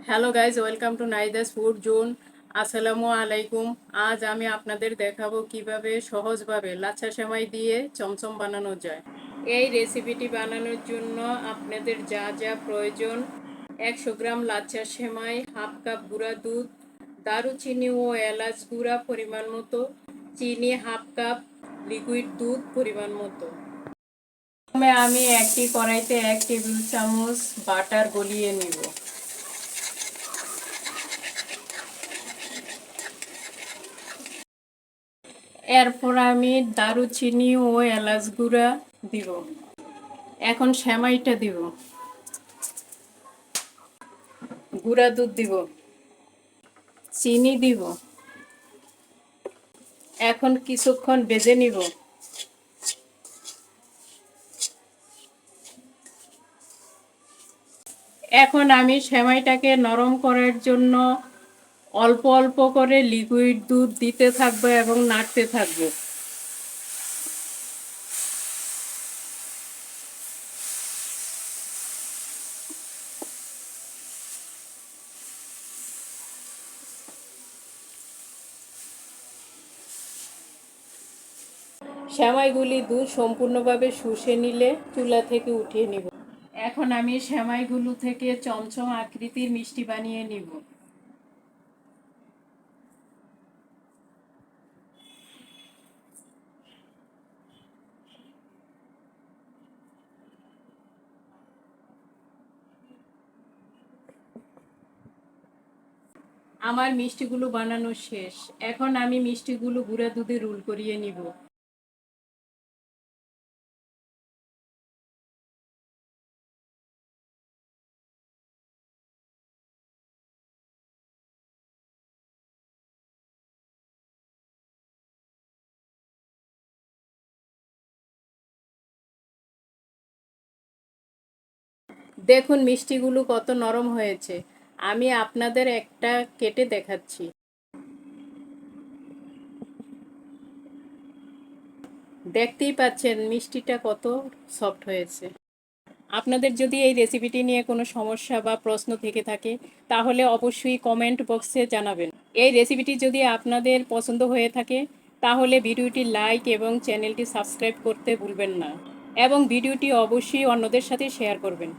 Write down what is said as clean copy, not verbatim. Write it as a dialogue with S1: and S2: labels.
S1: Hello guys, welcome to Nahida's food zone. আসসালামু আলাইকুম। আজ আমি আপনাদের দেখাবো কিভাবে সহজভাবে লাচ্ছা সেমাই দিয়ে চমচম বানানো যায়। এই রেসিপিটি বানানোর জন্য আপনাদের যা যা প্রয়োজন: 100 গ্রাম লাচ্ছা সেমাই, হাফ কাপ গুঁড়া দুধ, দারুচিনি ও এলাচ গুঁড়া পরিমাণ মতো, চিনি হাফ কাপ, লিকুইড দুধ পরিমাণ মতো। প্রথমে আমি একটি কড়াইতে 1 টেবিল চামচ বাটার গলিয়ে নিব। এরপর আমি দারুচিনি ও এলাচ গুঁড়া দিব। এখন সেমাইটা দিব, গুঁড়া দুধ দিব, চিনি দিব। এখন কিছুক্ষণ ভেজে নিব। এখন আমি সেমাইটাকে নরম করার জন্য অল্প অল্প করে লিকুইড দুধ দিতে থাকবো এবং নাড়তে থাকবো। সেমাইগুলি দুধ সম্পূর্ণভাবে শুষে নিলে চুলা থেকে উঠিয়ে নিব। এখন আমি সেমাইগুলো থেকে চমচম আকৃতির মিষ্টি বানিয়ে নিব। আমার মিষ্টিগুলো বানানো শেষ। এখন আমি মিষ্টিগুলো গুঁড়া দুধে রোল করিয়ে নিব। দেখুন মিষ্টিগুলো কত নরম হয়েছে। আমি আপনাদের একটা কেটে দেখাচ্ছি। দেখতেই পাচ্ছেন মিষ্টিটা কত সফট হয়েছে। আপনাদের যদি এই রেসিপিটি নিয়ে কোনো সমস্যা বা প্রশ্ন থেকে থাকে তাহলে অবশ্যই কমেন্ট বক্সে জানাবেন। এই রেসিপিটি যদি আপনাদের পছন্দ হয়ে থাকে তাহলে ভিডিওটি লাইক এবং চ্যানেলটি সাবস্ক্রাইব করতে ভুলবেন না, এবং ভিডিওটি অবশ্যই অন্যদের সাথে শেয়ার করবেন।